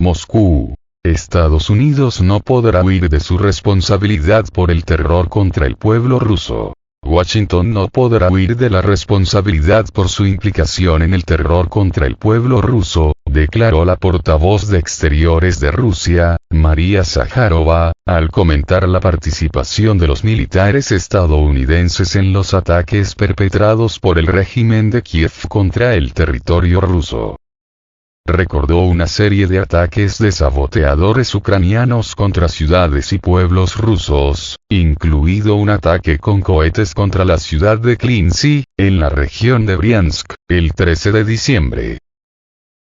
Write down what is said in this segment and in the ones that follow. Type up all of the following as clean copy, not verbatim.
Moscú. Estados Unidos no podrá huir de su responsabilidad por el terror contra el pueblo ruso. Washington no podrá huir de la responsabilidad por su implicación en el terror contra el pueblo ruso, declaró la portavoz de Exteriores de Rusia, María Zakharova, al comentar la participación de los militares estadounidenses en los ataques perpetrados por el régimen de Kiev contra el territorio ruso. Recordó una serie de ataques de saboteadores ucranianos contra ciudades y pueblos rusos, incluido un ataque con cohetes contra la ciudad de Klinsy, en la región de Briansk, el 13 de diciembre.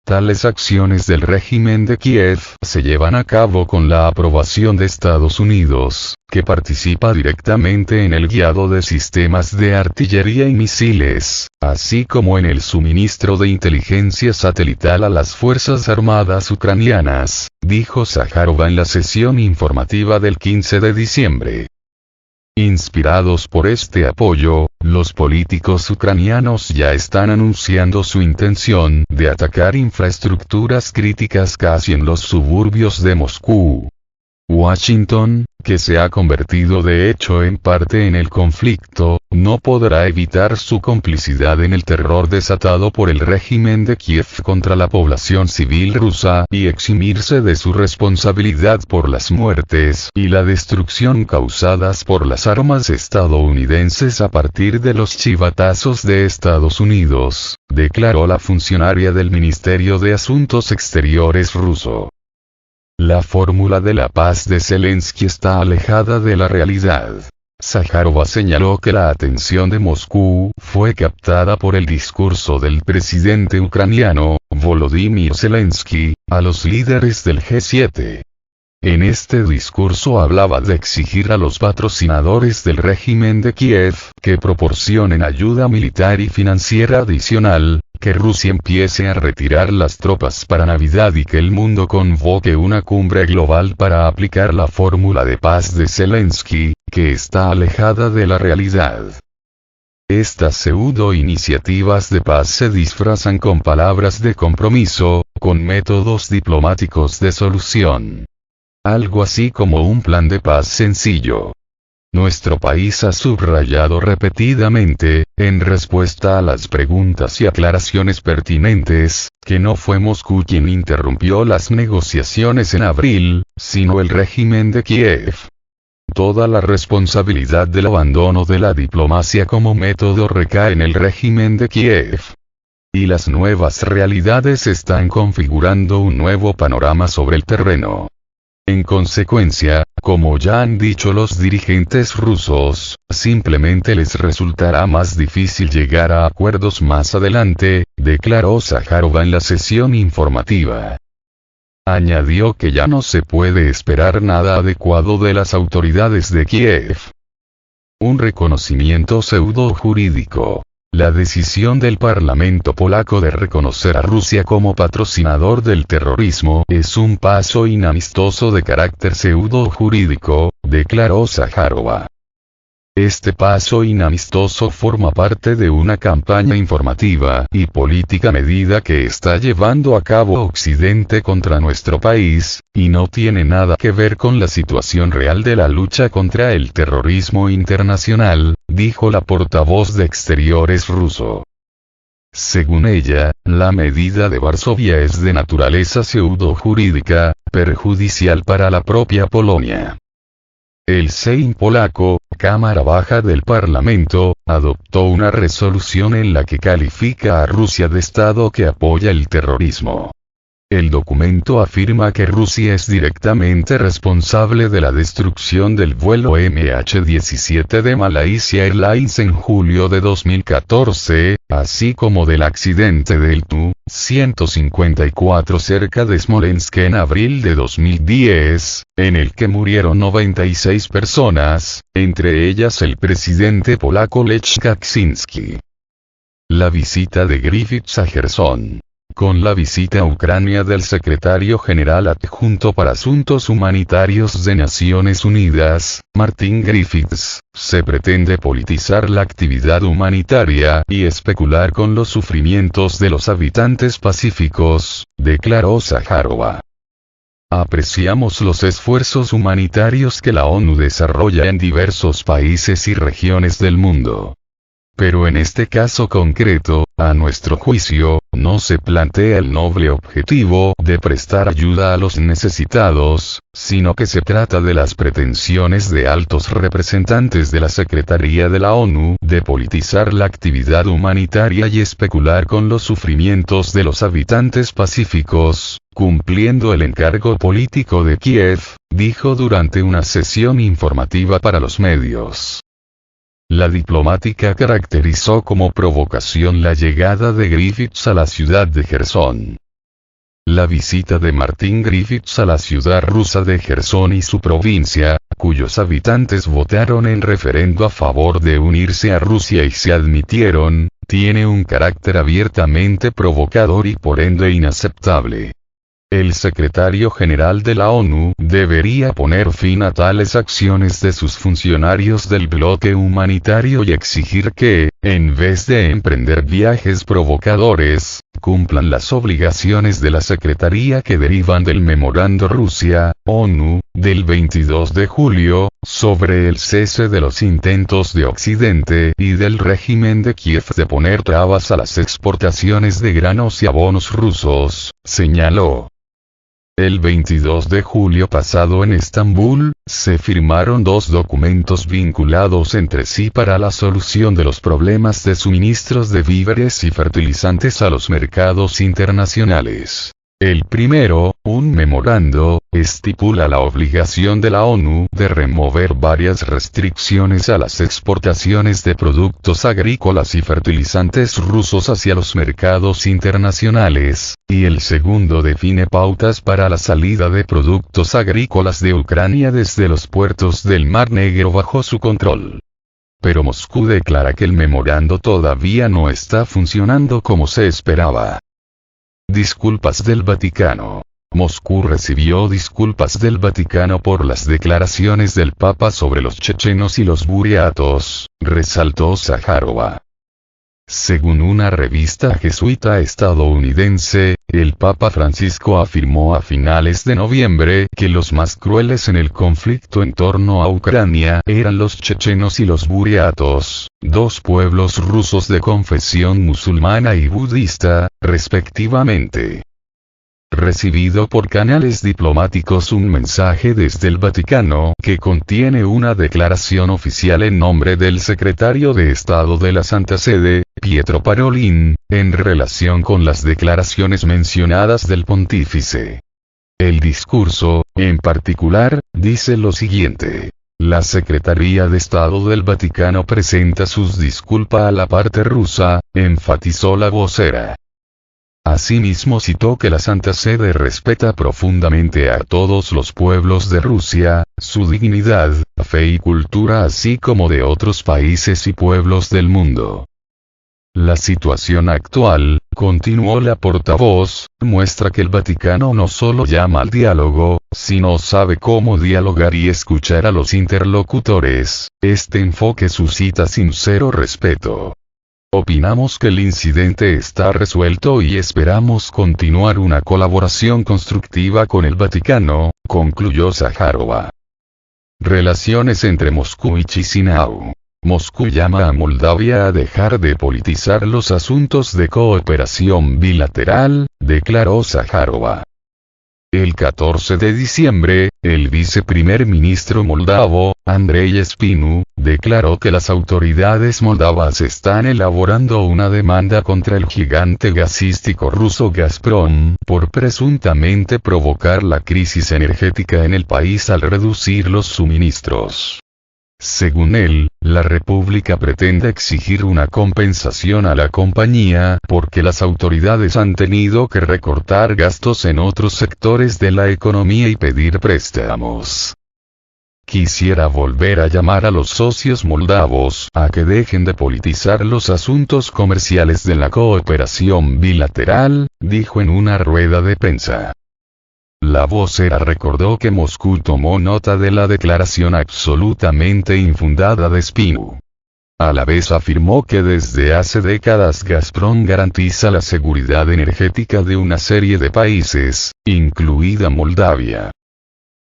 Tales acciones del régimen de Kiev se llevan a cabo con la aprobación de Estados Unidos, que participa directamente en el guiado de sistemas de artillería y misiles, así como en el suministro de inteligencia satelital a las Fuerzas Armadas ucranianas, dijo Zakharova en la sesión informativa del 15 de diciembre. Inspirados por este apoyo, los políticos ucranianos ya están anunciando su intención de atacar infraestructuras críticas casi en los suburbios de Moscú. Washington, que se ha convertido de hecho en parte en el conflicto, no podrá evitar su complicidad en el terror desatado por el régimen de Kiev contra la población civil rusa y eximirse de su responsabilidad por las muertes y la destrucción causadas por las armas estadounidenses a partir de los chivatazos de Estados Unidos, declaró la funcionaria del Ministerio de Asuntos Exteriores ruso. La fórmula de la paz de Zelensky está alejada de la realidad. Zakharova señaló que la atención de Moscú fue captada por el discurso del presidente ucraniano, Volodymyr Zelensky, a los líderes del G7. En este discurso hablaba de exigir a los patrocinadores del régimen de Kiev que proporcionen ayuda militar y financiera adicional, que Rusia empiece a retirar las tropas para Navidad y que el mundo convoque una cumbre global para aplicar la fórmula de paz de Zelensky, que está alejada de la realidad. Estas pseudo-iniciativas de paz se disfrazan con palabras de compromiso, con métodos diplomáticos de solución. Algo así como un plan de paz sencillo. Nuestro país ha subrayado repetidamente, en respuesta a las preguntas y aclaraciones pertinentes, que no fue Moscú quien interrumpió las negociaciones en abril, sino el régimen de Kiev. Toda la responsabilidad del abandono de la diplomacia como método recae en el régimen de Kiev. Y las nuevas realidades están configurando un nuevo panorama sobre el terreno. En consecuencia, como ya han dicho los dirigentes rusos, simplemente les resultará más difícil llegar a acuerdos más adelante, declaró Zakharova en la sesión informativa. Añadió que ya no se puede esperar nada adecuado de las autoridades de Kiev. Un reconocimiento pseudo-jurídico. La decisión del Parlamento polaco de reconocer a Rusia como patrocinador del terrorismo es un paso inamistoso de carácter pseudo-jurídico, declaró Zakharova. Este paso inamistoso forma parte de una campaña informativa y política medida que está llevando a cabo Occidente contra nuestro país, y no tiene nada que ver con la situación real de la lucha contra el terrorismo internacional, dijo la portavoz de Exteriores ruso. Según ella, la medida de Varsovia es de naturaleza pseudo-jurídica, perjudicial para la propia Polonia. El Sejm polaco, Cámara Baja del Parlamento, adoptó una resolución en la que califica a Rusia de Estado que apoya el terrorismo. El documento afirma que Rusia es directamente responsable de la destrucción del vuelo MH17 de Malaysia Airlines en julio de 2014, así como del accidente del Tu-154 cerca de Smolensk en abril de 2010, en el que murieron 96 personas, entre ellas el presidente polaco Lech Kaczynski. La visita de Griffiths a Jersón. Con la visita a Ucrania del secretario general adjunto para Asuntos Humanitarios de Naciones Unidas, Martin Griffiths, se pretende politizar la actividad humanitaria y especular con los sufrimientos de los habitantes pacíficos, declaró Zakharova. Apreciamos los esfuerzos humanitarios que la ONU desarrolla en diversos países y regiones del mundo. Pero en este caso concreto, a nuestro juicio, no se plantea el noble objetivo de prestar ayuda a los necesitados, sino que se trata de las pretensiones de altos representantes de la Secretaría de la ONU de politizar la actividad humanitaria y especular con los sufrimientos de los habitantes pacíficos, cumpliendo el encargo político de Kiev, dijo durante una sesión informativa para los medios. La diplomática caracterizó como provocación la llegada de Griffiths a la ciudad de Jersón. La visita de Martin Griffiths a la ciudad rusa de Jersón y su provincia, cuyos habitantes votaron en referendo a favor de unirse a Rusia y se admitieron, tiene un carácter abiertamente provocador y por ende inaceptable. El secretario general de la ONU debería poner fin a tales acciones de sus funcionarios del bloque humanitario y exigir que, en vez de emprender viajes provocadores, cumplan las obligaciones de la Secretaría que derivan del Memorando Rusia-ONU, del 22 de julio, sobre el cese de los intentos de Occidente y del régimen de Kiev de poner trabas a las exportaciones de granos y abonos rusos, señaló. El 22 de julio pasado en Estambul, se firmaron dos documentos vinculados entre sí para la solución de los problemas de suministros de víveres y fertilizantes a los mercados internacionales. El primero, un memorando, estipula la obligación de la ONU de remover varias restricciones a las exportaciones de productos agrícolas y fertilizantes rusos hacia los mercados internacionales, y el segundo define pautas para la salida de productos agrícolas de Ucrania desde los puertos del Mar Negro bajo su control. Pero Moscú declara que el memorando todavía no está funcionando como se esperaba. Disculpas del Vaticano. Moscú recibió disculpas del Vaticano por las declaraciones del Papa sobre los chechenos y los buriatos, resaltó Sájarova. Según una revista jesuita estadounidense, el Papa Francisco afirmó a finales de noviembre que los más crueles en el conflicto en torno a Ucrania eran los chechenos y los buriatos, dos pueblos rusos de confesión musulmana y budista, respectivamente. Recibido por canales diplomáticos un mensaje desde el Vaticano que contiene una declaración oficial en nombre del secretario de Estado de la Santa Sede, Pietro Parolin, en relación con las declaraciones mencionadas del pontífice. El discurso, en particular, dice lo siguiente. La Secretaría de Estado del Vaticano presenta sus disculpas a la parte rusa, enfatizó la vocera. Asimismo citó que la Santa Sede respeta profundamente a todos los pueblos de Rusia, su dignidad, fe y cultura así como de otros países y pueblos del mundo. La situación actual, continuó la portavoz, muestra que el Vaticano no solo llama al diálogo, sino sabe cómo dialogar y escuchar a los interlocutores. Este enfoque suscita sincero respeto. Opinamos que el incidente está resuelto y esperamos continuar una colaboración constructiva con el Vaticano, concluyó Sájarova. Relaciones entre Moscú y Chisinau. Moscú llama a Moldavia a dejar de politizar los asuntos de cooperación bilateral, declaró Sájarova. El 14 de diciembre, el viceprimer ministro moldavo, Andrei Spinu, declaró que las autoridades moldavas están elaborando una demanda contra el gigante gasístico ruso Gazprom, por presuntamente provocar la crisis energética en el país al reducir los suministros. Según él, la República pretende exigir una compensación a la compañía porque las autoridades han tenido que recortar gastos en otros sectores de la economía y pedir préstamos. Quisiera volver a llamar a los socios moldavos a que dejen de politizar los asuntos comerciales de la cooperación bilateral, dijo en una rueda de prensa. La vocera recordó que Moscú tomó nota de la declaración absolutamente infundada de Spinu. A la vez afirmó que desde hace décadas Gazprom garantiza la seguridad energética de una serie de países, incluida Moldavia.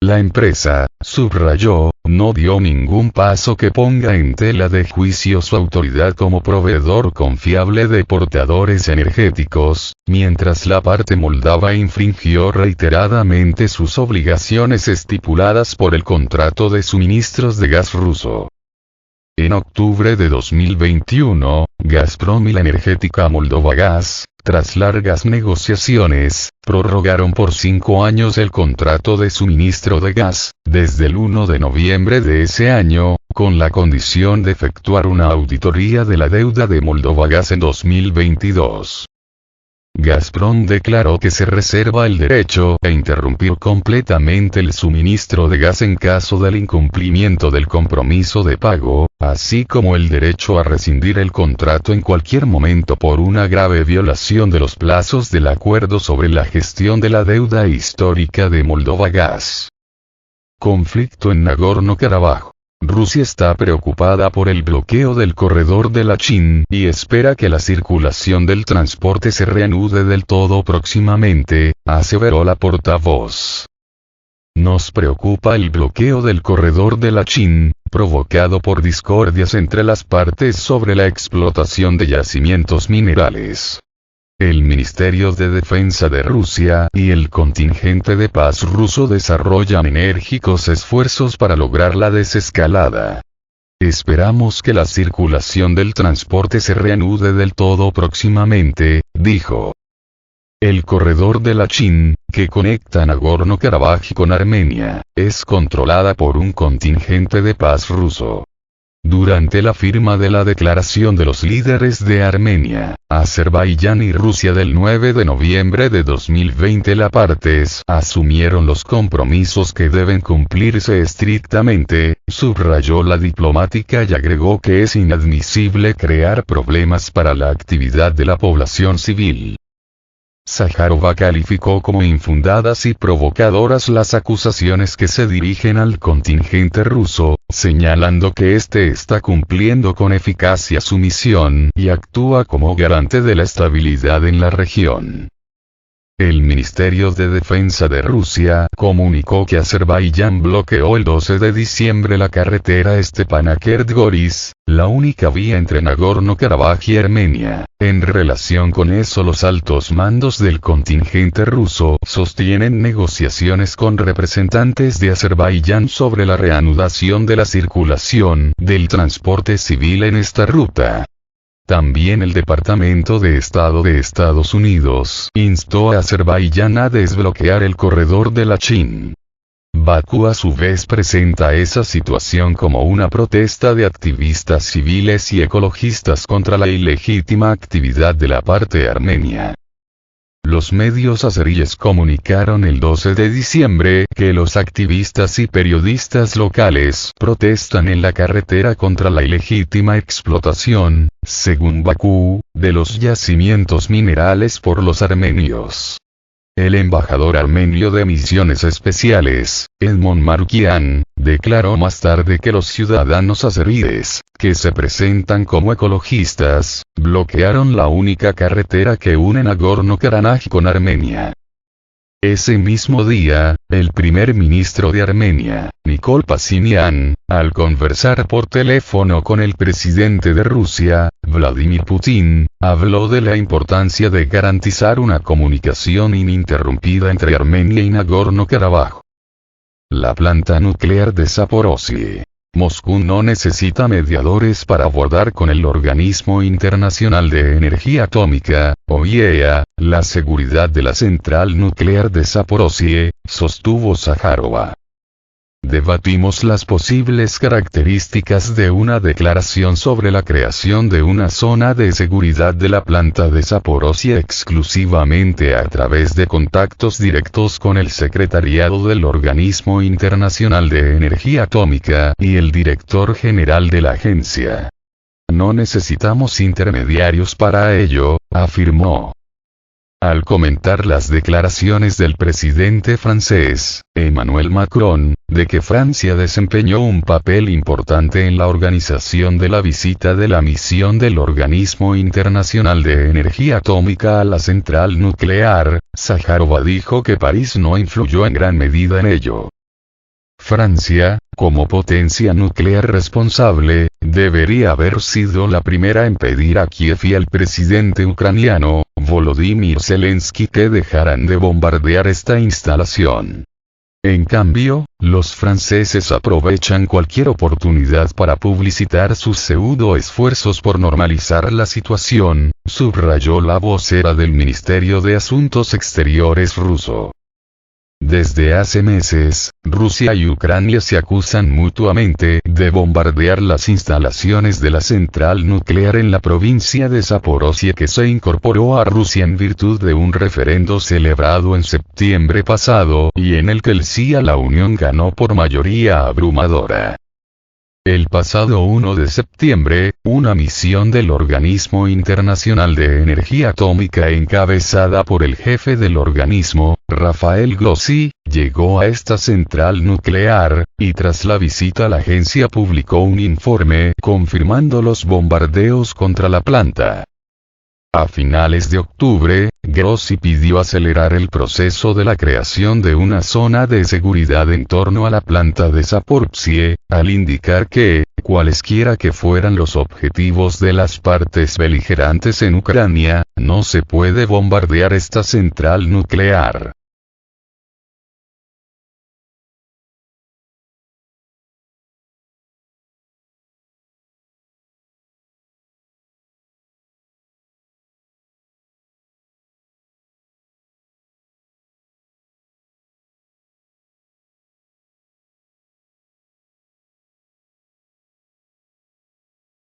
La empresa, subrayó, no dio ningún paso que ponga en tela de juicio su autoridad como proveedor confiable de portadores energéticos, mientras la parte moldava infringió reiteradamente sus obligaciones estipuladas por el contrato de suministros de gas ruso. En octubre de 2021, Gazprom y la energética Moldova Gas, tras largas negociaciones, prorrogaron por 5 años el contrato de suministro de gas, desde el 1 de noviembre de ese año, con la condición de efectuar una auditoría de la deuda de Moldova Gas en 2022. Gazprom declaró que se reserva el derecho a interrumpir completamente el suministro de gas en caso del incumplimiento del compromiso de pago, así como el derecho a rescindir el contrato en cualquier momento por una grave violación de los plazos del acuerdo sobre la gestión de la deuda histórica de Moldova Gas. Conflicto en Nagorno-Karabaj. Rusia está preocupada por el bloqueo del corredor de Lachin y espera que la circulación del transporte se reanude del todo próximamente, aseveró la portavoz. Nos preocupa el bloqueo del corredor de Lachin, provocado por discordias entre las partes sobre la explotación de yacimientos minerales. El Ministerio de Defensa de Rusia y el contingente de paz ruso desarrollan enérgicos esfuerzos para lograr la desescalada. Esperamos que la circulación del transporte se reanude del todo próximamente, dijo. El corredor de Lachin, que conecta Nagorno-Karabaj con Armenia, es controlada por un contingente de paz ruso. Durante la firma de la declaración de los líderes de Armenia, Azerbaiyán y Rusia del 9 de noviembre de 2020, las partes asumieron los compromisos que deben cumplirse estrictamente, subrayó la diplomática y agregó que es inadmisible crear problemas para la actividad de la población civil. Zaharova calificó como infundadas y provocadoras las acusaciones que se dirigen al contingente ruso, señalando que éste está cumpliendo con eficacia su misión y actúa como garante de la estabilidad en la región. El Ministerio de Defensa de Rusia comunicó que Azerbaiyán bloqueó el 12 de diciembre la carretera Stepanakert-Goris, la única vía entre Nagorno-Karabaj y Armenia. En relación con eso, los altos mandos del contingente ruso sostienen negociaciones con representantes de Azerbaiyán sobre la reanudación de la circulación del transporte civil en esta ruta. También el Departamento de Estado de Estados Unidos instó a Azerbaiyán a desbloquear el corredor de Lachin. Bakú a su vez presenta esa situación como una protesta de activistas civiles y ecologistas contra la ilegítima actividad de la parte armenia. Los medios azeríes comunicaron el 12 de diciembre que los activistas y periodistas locales protestan en la carretera contra la ilegítima explotación, según Bakú, de los yacimientos minerales por los armenios. El embajador armenio de Misiones Especiales, Edmond Markian, declaró más tarde que los ciudadanos azeríes, que se presentan como ecologistas, bloquearon la única carretera que une Nagorno-Karabaj con Armenia. Ese mismo día, el primer ministro de Armenia, Nikol Pashinyan, al conversar por teléfono con el presidente de Rusia, Vladimir Putin, habló de la importancia de garantizar una comunicación ininterrumpida entre Armenia y Nagorno-Karabaj. La planta nuclear de Zaporozhye. Moscú no necesita mediadores para abordar con el Organismo Internacional de Energía Atómica, o IAEA, la seguridad de la central nuclear de Zaporozhye, sostuvo Zaharova. Debatimos las posibles características de una declaración sobre la creación de una zona de seguridad de la planta de Zaporozhye exclusivamente a través de contactos directos con el secretariado del Organismo Internacional de Energía Atómica y el director general de la agencia. No necesitamos intermediarios para ello, afirmó. Al comentar las declaraciones del presidente francés, Emmanuel Macron, de que Francia desempeñó un papel importante en la organización de la visita de la misión del Organismo Internacional de Energía Atómica a la central nuclear, Zaharova dijo que París no influyó en gran medida en ello. Francia, como potencia nuclear responsable, debería haber sido la primera en pedir a Kiev y al presidente ucraniano, Volodymyr Zelensky, que dejaran de bombardear esta instalación. En cambio, los franceses aprovechan cualquier oportunidad para publicitar sus pseudo esfuerzos por normalizar la situación, subrayó la vocera del Ministerio de Asuntos Exteriores ruso. Desde hace meses, Rusia y Ucrania se acusan mutuamente de bombardear las instalaciones de la central nuclear en la provincia de Zaporozhye, que se incorporó a Rusia en virtud de un referendo celebrado en septiembre pasado y en el que el sí a la unión ganó por mayoría abrumadora. El pasado 1 de septiembre, una misión del Organismo Internacional de Energía Atómica encabezada por el jefe del organismo, Rafael Grossi, llegó a esta central nuclear, y tras la visita la agencia publicó un informe confirmando los bombardeos contra la planta. A finales de octubre, Grossi pidió acelerar el proceso de la creación de una zona de seguridad en torno a la planta de Zaporozhye, al indicar que, cualesquiera que fueran los objetivos de las partes beligerantes en Ucrania, no se puede bombardear esta central nuclear.